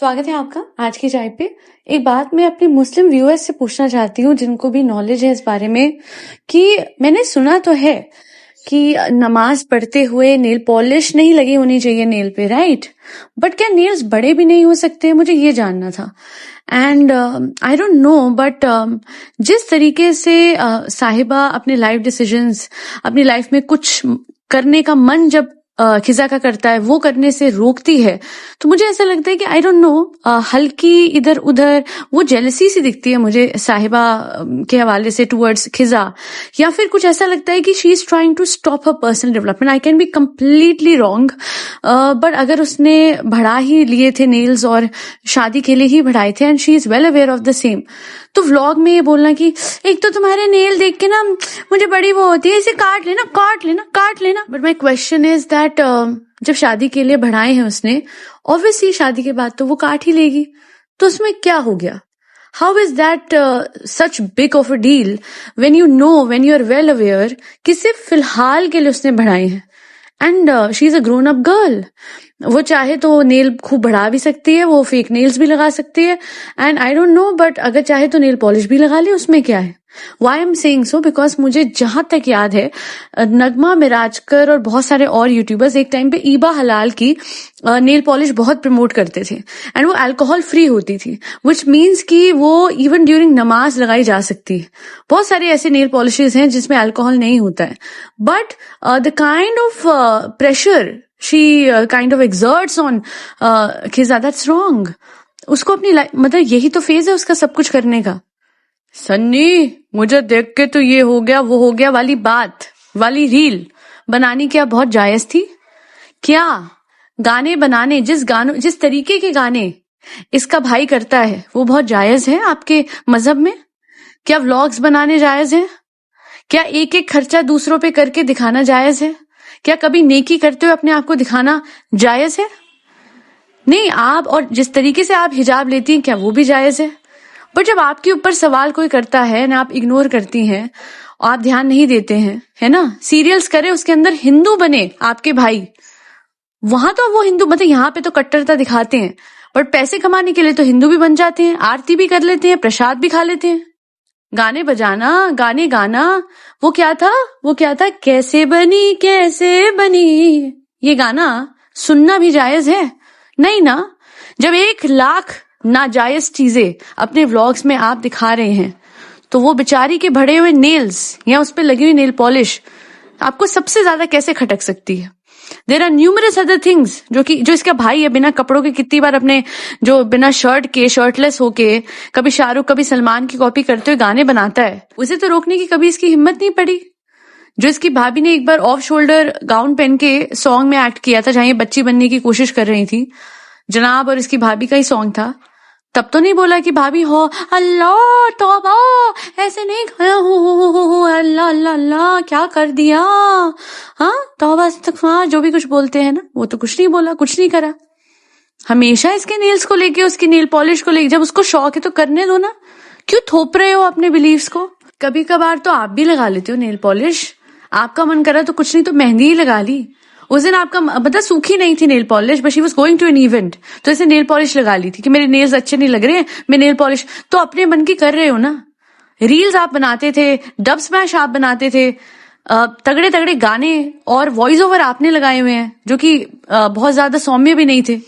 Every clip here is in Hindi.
स्वागत है आपका आज की चाय पे। एक बात मैं अपने मुस्लिम व्यूअर्स से पूछना चाहती हूँ जिनको भी नॉलेज है इस बारे में, कि मैंने सुना तो है कि नमाज पढ़ते हुए नेल पॉलिश नहीं लगी होनी चाहिए नेल पे, राइट? बट क्या नेल्स बड़े भी नहीं हो सकते? मुझे ये जानना था। And I don't know, but जिस तरीके से साहिबा अपने लाइफ डिसीजंस, अपनी लाइफ में कुछ करने का मन जब खिजा का करता है, वो करने से रोकती है, तो मुझे ऐसा लगता है कि आई डोंट नो, हल्की इधर उधर वो जेलसी सी दिखती है मुझे साहिबा के हवाले से टुवर्ड्स खिजा, या फिर कुछ ऐसा लगता है कि she is trying to stop her personal development. I can be completely wrong, but अगर उसने बढ़ा ही लिए थे नेल्स और शादी के लिए ही बढ़ाए थे and she is well aware of the same, तो व्लॉग में ये बोलना कि एक तो तुम्हारे नेल देख के ना मुझे बड़ी वो होती है, इसे काट लेना काट लेना काट लेना। But my question is that जब शादी के लिए बढ़ाए हैं उसने, ऑब्वियसली शादी के बाद तो वो काट ही लेगी, तो उसमें क्या हो गया? How is that such big of a deal when you know, when you are well aware कि सिर्फ फिलहाल के लिए उसने बढ़ाए हैं and she is a grown up girl. वो चाहे तो नेल खूब बढ़ा भी सकती है, वो फेक नेल्स भी लगा सकती है, and I don't know, but अगर चाहे तो नेल पॉलिश भी लगा ले, उसमें क्या है? Why am saying so? Because मुझे जहां तक याद है, नगमा मिराजकर और बहुत सारे और यूट्यूबर्स एक टाइम पे ईबा हलाल की नेल पॉलिश बहुत प्रमोट करते थे, एंड वो अल्कोहल फ्री होती थी, विच मीन्स कि वो इवन ड्यूरिंग नमाज लगाई जा सकती है। बहुत सारे ऐसे नेल पॉलिशेज हैं जिसमें अल्कोहल नहीं होता है, but the kind of pressure she kind of exerts on खिजा, that's wrong। उसको अपनी मतलब यही तो फेज है उसका सब कुछ करने का। सन्नी, मुझे देख के तो ये हो गया वो हो गया वाली बात, वाली रील बनानी क्या बहुत जायज थी क्या? गाने बनाने, जिस तरीके के गाने इसका भाई करता है वो बहुत जायज है आपके मजहब में? क्या व्लॉग्स बनाने जायज है? क्या एक एक खर्चा दूसरों पे करके दिखाना जायज है? क्या कभी नेकी करते हुए अपने आप को दिखाना जायज है? नहीं। आप और जिस तरीके से आप हिजाब लेती हैं, क्या वो भी जायज है? बट जब आपके ऊपर सवाल कोई करता है ना, आप इग्नोर करती हैं, आप ध्यान नहीं देते हैं, है ना? सीरियल्स करे, उसके अंदर हिंदू बने आपके भाई, वहां तो वो हिंदू, मतलब यहाँ पे तो कट्टरता दिखाते हैं, बट पैसे कमाने के लिए तो हिंदू भी बन जाते हैं, आरती भी कर लेते हैं, प्रसाद भी खा लेते हैं। गाने बजाना, गाने गाना, वो क्या था, कैसे बनी, ये गाना सुनना भी जायज है? नहीं ना। जब 1,00,000 नाजायज चीजें अपने व्लॉग्स में आप दिखा रहे हैं, तो वो बेचारी के भरे हुए नेल्स या उस पर लगी हुई नेल पॉलिश आपको सबसे ज्यादा कैसे खटक सकती है? There are numerous other things जो इसका भाई है बिना कपड़ों के कितनी बार अपने, जो बिना शर्ट के, शर्टलेस होके, कभी शाहरुख कभी सलमान की कॉपी करते हुए गाने बनाता है, उसे तो रोकने की कभी इसकी हिम्मत नहीं पड़ी। जो इसकी भाभी ने एक बार ऑफ शोल्डर गाउन पहन के सॉन्ग में एक्ट किया था, जहां ये बच्ची बनने की कोशिश कर रही थी, जनाब और इसकी भाभी का ही सॉन्ग था, तब तो नहीं बोला कि भाभी हो अल्लाह तौबा, ऐसे नहीं खाया हो अल्लाह अल्लाह अल्लाह क्या कर दिया, हाँ तौबा इस्तग़फ़ार, जो भी कुछ बोलते हैं ना, वो तो कुछ नहीं बोला, कुछ नहीं करा। हमेशा इसके नेल्स को लेके, उसकी नेल पॉलिश को लेके, जब उसको शौक है तो करने दो ना, क्यों थोप रहे हो अपने बिलीव्स को? कभी कभार तो आप भी लगा लेते हो नेल पॉलिश, आपका मन करा तो कुछ नहीं तो मेहंदी ही लगा ली। उस दिन आपका मतलब सूखी नहीं थी nail polish, but she was going to an event, तो इसे नेल पॉलिश लगा ली थी कि मेरे नेल्स अच्छे नहीं लग रहे हैं, मैं नेल पॉलिश, तो अपने मन की कर रहे हो ना। रील्स आप बनाते थे, डब स्मैश आप बनाते थे, तगड़े तगड़े गाने और वॉइस ओवर आपने लगाए हुए हैं जो कि बहुत ज्यादा सौम्य भी नहीं थे।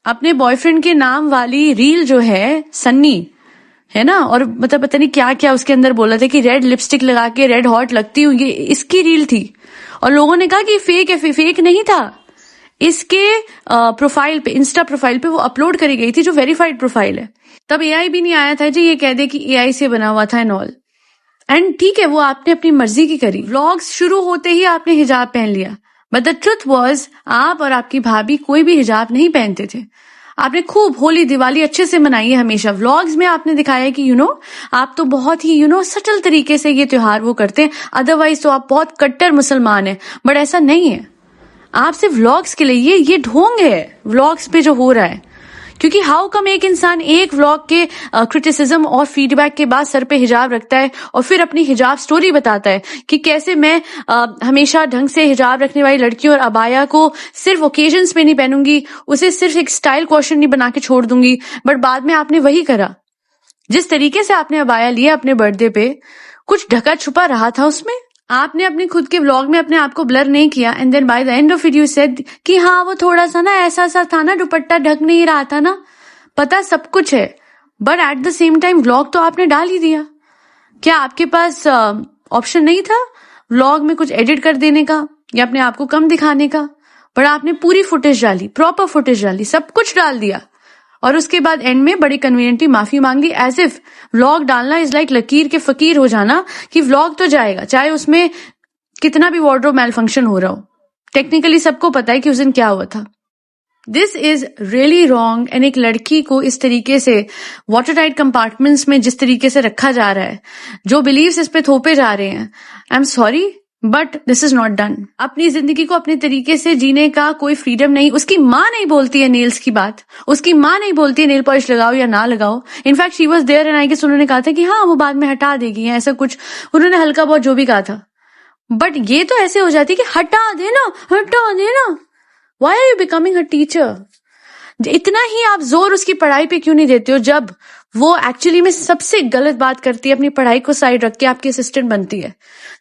अपने बॉयफ्रेंड के नाम वाली रील जो है सन्नी, है ना, और मतलब पता नहीं क्या क्या उसके अंदर बोला था कि रेड लिपस्टिक लगा के रेड हॉट लगती हूँ, ये इसकी रील थी, और लोगों ने कहा कि फेक है। फेक नहीं था, इसके प्रोफाइल पे, इंस्टा प्रोफाइल पे वो अपलोड करी गई थी, जो वेरीफाइड प्रोफाइल है। तब एआई भी नहीं आया था जी ये कह दे कि एआई से बना हुआ था एंड ऑल, एंड ठीक है, वो आपने अपनी मर्जी की करी। व्लॉग्स शुरू होते ही आपने हिजाब पहन लिया, बट द ट्रुथ वाज आप और आपकी भाभी कोई भी हिजाब नहीं पहनते थे। आपने खूब होली दिवाली अच्छे से मनाई है हमेशा। व्लॉग्स में आपने दिखाया कि आप तो बहुत ही सटल तरीके से ये त्योहार वो करते हैं, अदरवाइज तो आप बहुत कट्टर मुसलमान हैं, बट ऐसा नहीं है। आप सिर्फ व्लॉग्स के लिए, ये ढोंग है व्लॉग्स पे जो हो रहा है। क्योंकि हाउ कम एक इंसान एक व्लॉग के क्रिटिसिज्म और फीडबैक के बाद सर पे हिजाब रखता है और फिर अपनी हिजाब स्टोरी बताता है कि कैसे मैं हमेशा ढंग से हिजाब रखने वाली लड़की और अबाया को सिर्फ ओकेजन्स पे नहीं पहनूंगी, उसे सिर्फ एक स्टाइल क्वेश्चन नहीं बना के छोड़ दूंगी। बट बाद में आपने वही करा। जिस तरीके से आपने अबाया लिया अपने बर्थडे पे, कुछ ढका छुपा रहा था उसमें। आपने अपने खुद के व्लॉग में अपने आप को ब्लर नहीं किया and then by the end of it you said कि हाँ वो थोड़ा सा ना ऐसा सा था ना, दुपट्टा ढक नहीं रहा था ना। पता सब कुछ है, but at the same time vlog तो आपने डाल ही दिया। क्या आपके पास ऑप्शन नहीं था व्लॉग में कुछ एडिट कर देने का या अपने आप को कम दिखाने का? बट आपने पूरी फुटेज डाली, प्रॉपर फुटेज डाली, सब कुछ डाल दिया और उसके बाद एंड में बड़ी कन्वीनियंटली माफी मांग ली। एज इफ व्लॉग डालना इज लाइक लकीर के फकीर हो जाना कि व्लॉग तो जाएगा चाहे उसमें कितना भी वार्डरोब मैल फंक्शन हो रहा हो। टेक्निकली सबको पता है कि उस दिन क्या हुआ था। This is really wrong. And एक लड़की को इस तरीके से वाटर टाइट कंपार्टमेंट्स में जिस तरीके से रखा जा रहा है, जो बिलीव्स इस पे थोपे जा रहे हैं, I am sorry but this is not done. अपनी जिंदगी को अपने तरीके से जीने का कोई फ्रीडम नहीं। उसकी माँ नहीं बोलती है नेल्स की बात, उसकी माँ नहीं बोलती है नेल पॉलिश लगाओ या ना लगाओ। In fact she was there and I guess उन्होंने कहा था कि हाँ वो बाद में हटा देगी या ऐसा कुछ उन्होंने हल्का बहुत जो भी कहा था। बट ये तो ऐसे हो जाती है कि हटा देना, हटा देना। Why are you becoming a teacher? इतना ही आप जोर उसकी पढ़ाई पे क्यों नहीं देते हो जब वो एक्चुअली में सबसे गलत बात करती है, अपनी पढ़ाई को साइड रख के आपकी असिस्टेंट बनती है?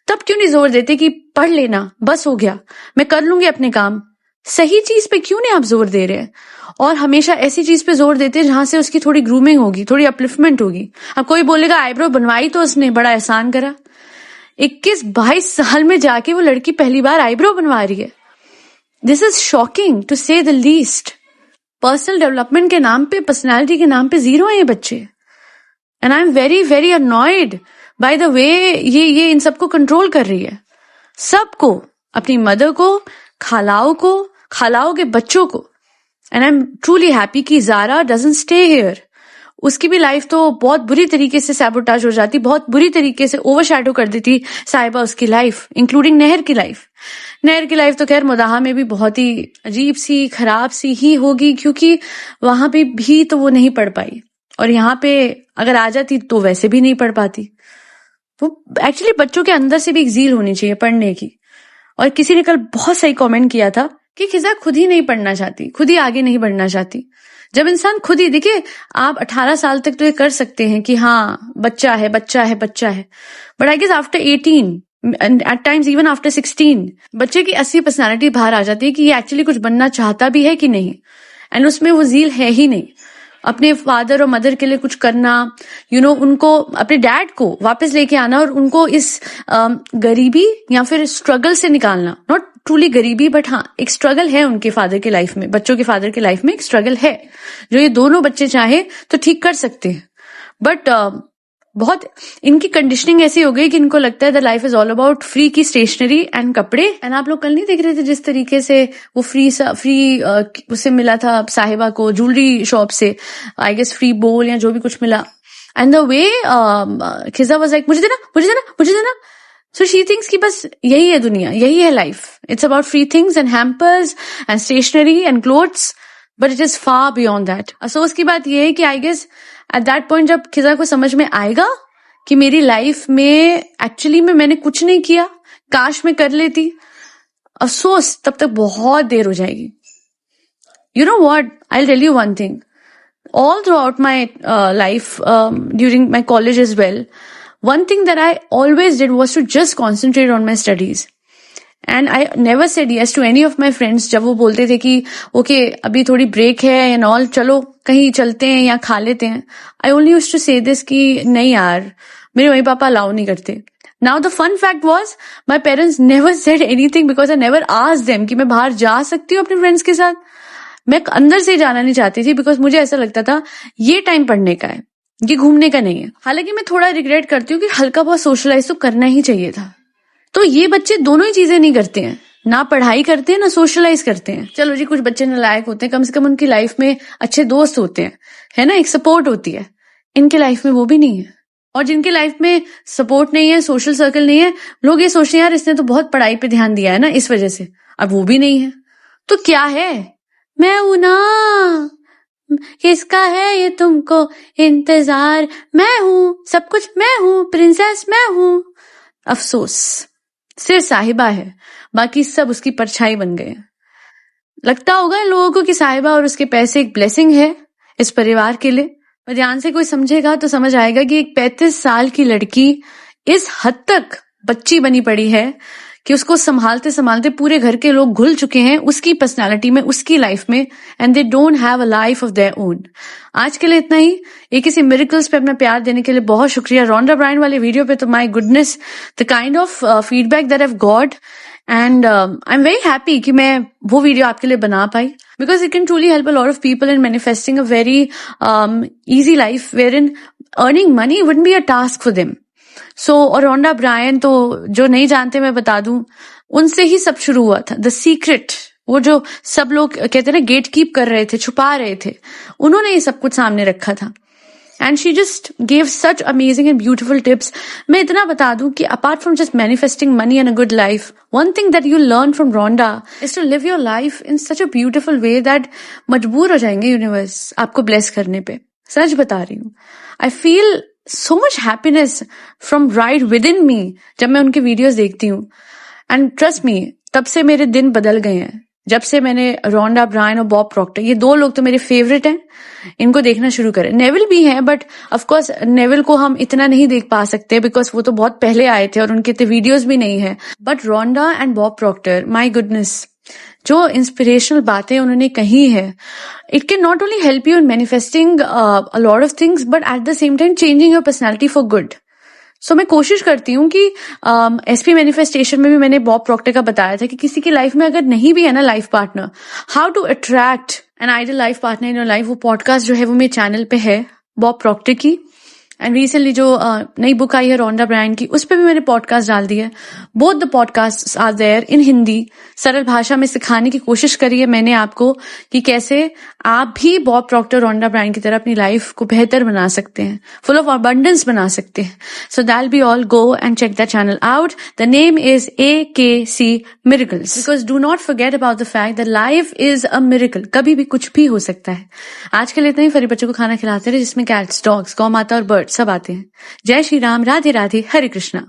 तब क्यों नहीं जोर देते कि पढ़ लेना, बस हो गया, मैं कर लूंगी अपने काम? सही चीज पे क्यों नहीं आप जोर दे रहे हैं और हमेशा ऐसी चीज पे जोर देते हैं जहां से उसकी थोड़ी ग्रूमिंग होगी, थोड़ी अपलिफ्टमेंट होगी। अब कोई बोलेगा आईब्रो बनवाई तो उसने बड़ा एहसान करा। 21-22 साल में जाके वो लड़की पहली बार आईब्रो बनवा रही है। दिस इज शॉकिंग टू से द लीस्ट। पर्सनल डेवलपमेंट के नाम पे, पर्सनैलिटी के नाम पे जीरो है ये बच्चे। And I am very very annoyed by the way ये इन सबको कंट्रोल कर रही है। सबको, अपनी मदर को, खालाओं को, खालाओं के बच्चों को। And I am truly happy कि ज़ारा डजंट स्टे हियर। उसकी भी लाइफ तो बहुत बुरी तरीके से सैबोटाज हो जाती, बहुत बुरी तरीके से ओवरशैडो कर देती साहिबा उसकी लाइफ, इंक्लूडिंग नहर की लाइफ। नहर की लाइफ तो खैर मुदाहा में भी बहुत ही अजीब सी, खराब सी ही होगी क्योंकि वहां पे भी तो वो नहीं पढ़ पाई और यहाँ पे अगर आ जाती तो वैसे भी नहीं पढ़ पाती। तो एक्चुअली बच्चों के अंदर से भी एक ज़ील होनी चाहिए पढ़ने की। और किसी ने कल बहुत सही कमेंट किया था कि खिजा खुद ही नहीं पढ़ना चाहती, खुद ही आगे नहीं बढ़ना चाहती। जब इंसान खुद ही, देखिए आप 18 साल तक तो ये कर सकते हैं कि हाँ बच्चा है बच्चा है बच्चा है, but I guess after 18 at times even after 16 बच्चे की असली पर्सनालिटी बाहर आ जाती है कि ये एक्चुअली कुछ बनना चाहता भी है कि नहीं। एंड उसमें वो ज़ील है ही नहीं अपने फादर और मदर के लिए कुछ करना, उनको अपने डैड को वापस लेके आना और उनको इस गरीबी या फिर स्ट्रगल से निकालना। नॉट ट्रूली गरीबी बट हाँ एक स्ट्रगल है उनके फादर के लाइफ में, बच्चों के फादर के लाइफ में एक स्ट्रगल है जो ये दोनों बच्चे चाहे तो ठीक कर सकते हैं। बट बहुत इनकी कंडीशनिंग ऐसी हो गई कि इनको लगता है the life is all about free की स्टेशनरी एंड कपड़े। एंड आप लोग कल नहीं देख रहे थे जिस तरीके से वो फ्री उसे मिला था साहिबा को ज्वेलरी शॉप से, आई गेस फ्री बोल या जो भी कुछ मिला। And the way Khiza was like मुझे देना मुझे देना मुझे देना। सो शी थिंक्स कि बस यही है दुनिया, यही है life. It's about free things and hampers and stationery and clothes, but it is far beyond that. अफसोस की बात यह है कि I guess at that point जब खिजा को समझ में आएगा कि मेरी लाइफ में एक्चुअली में मैंने कुछ नहीं किया, काश मैं कर लेती, अफसोस तब तक बहुत देर हो जाएगी। You know what, I will tell you one thing, all throughout my life, during my college as well, one thing that I always did was to just concentrate on my studies. And I never said yes to any of my friends जब वो बोलते थे कि okay अभी थोड़ी ब्रेक है and all, चलो कहीं चलते हैं या खा लेते हैं। I only used to say this कि नहीं यार मेरे मम्मी पापा अलाउ नहीं करते। Now the fun fact was my parents never said anything because I never asked them कि मैं बाहर जा सकती हूँ अपने फ्रेंड्स के साथ। मैं अंदर से जाना नहीं चाहती थी बिकॉज मुझे ऐसा लगता था ये टाइम पढ़ने का है, ये घूमने का नहीं है। हालांकि मैं थोड़ा रिग्रेट करती हूँ कि हल्का बहुत सोशलाइज तो करना ही चाहिए था। तो ये बच्चे दोनों ही चीजें नहीं करते हैं, ना पढ़ाई करते हैं ना सोशलाइज करते हैं। चलो जी कुछ बच्चे नालायक होते हैं, कम से कम उनकी लाइफ में अच्छे दोस्त होते हैं, है ना, एक सपोर्ट होती है। इनके लाइफ में वो भी नहीं है। और जिनके लाइफ में सपोर्ट नहीं है, सोशल सर्कल नहीं है, लोग ये सोचते हैं यार इसने तो बहुत पढ़ाई पे ध्यान दिया है ना इस वजह से, अब वो भी नहीं है तो क्या है, मैं हूं ना, किसका है ये तुमको इंतजार, मैं हूँ सब कुछ, मैं हूँ प्रिंसेस, मैं हूँ। अफसोस, सिर्फ साहिबा है, बाकी सब उसकी परछाई बन गए। लगता होगा इन लोगों को कि साहिबा और उसके पैसे एक ब्लेसिंग है इस परिवार के लिए, पर ध्यान से कोई समझेगा तो समझ आएगा कि एक 35 साल की लड़की इस हद तक बच्ची बनी पड़ी है कि उसको संभालते संभालते पूरे घर के लोग घुल चुके हैं उसकी पर्सनालिटी में, उसकी लाइफ में, and they don't have a life of their own. आज के लिए इतना ही। एक किसी मिरेकल्स पे अपना प्यार देने के लिए बहुत शुक्रिया। रोंडा ब्रायन वाले वीडियो पे तो my goodness, the kind of feedback that I have got, and I am very happy कि मैं वो वीडियो आपके लिए बना पाई, because it can truly help a lot of people in manifesting a very easy life wherein earning money wouldn't be a task for them. सो और रोंडा ब्रायन तो जो नहीं जानते मैं बता दूं, उनसे ही सब शुरू हुआ था। द सीक्रेट, वो जो सब लोग कहते हैं ना गेट कीप कर रहे थे, छुपा रहे थे, उन्होंने ये सब कुछ सामने रखा था। And she just gave such amazing and beautiful tips. मैं इतना बता दूं कि apart from just manifesting money and a good life, one thing that you learn from Rhonda is to live your life in such a beautiful way that मजबूर हो जाएंगे यूनिवर्स आपको ब्लेस करने पे। सच बता रही हूँ। I feel so much happiness from right within me जब मैं उनके वीडियोस देखती हूँ, एंड ट्रस्ट मी तब से मेरे दिन बदल गए हैं। जब से मैंने रोंडा ब्रायन और बॉब प्रॉक्टर, ये दो लोग तो मेरे फेवरेट हैं, इनको देखना शुरू करें। नेविल भी हैं, बट ऑफ कोर्स नेविल को हम इतना नहीं देख पा सकते बिकॉज वो तो बहुत पहले आए थे और उनके तो वीडियोस भी नहीं है। But Rhonda and Bob Proctor, my goodness, जो इंस्पिरेशनल बातें उन्होंने कही है, it can not only help you in manifesting a lot of things but at the same time changing your personality for good. So मैं कोशिश करती हूँ कि एसपी मैनिफेस्टेशन में भी मैंने बॉब प्रॉक्टर का बताया था कि किसी की लाइफ में अगर नहीं भी है ना life partner, how to attract an ideal life partner in your life. वो पॉडकास्ट जो है वो मेरे चैनल पे है बॉब प्रॉक्टर की, एंड रिसेंटली जो नई बुक आई है रोंडा ब्रायन की, उस पर भी मैंने पॉडकास्ट डाल दी है। Both the podcast are there in Hindi. सरल भाषा में सिखाने की कोशिश करी है मैंने आपको कि कैसे आप भी बॉब प्रॉक्टर, रोंडा ब्रायन की तरह अपनी लाइफ को बेहतर बना सकते हैं, फुल ऑफ अबंडेंस बना सकते हैं। So that be all, go and check the channel out. The name is AKC miracles, because do not forget about the fact that life is a miracle. कभी भी कुछ भी हो सकता है। आज के लिए इतना ही। फरी बच्चों को खाना खिलाते रहे जिसमें कैट्स, डॉग्स, गौ माता और बर्ड सब आते हैं। जय श्री राम, राधे राधे, हरे कृष्णा।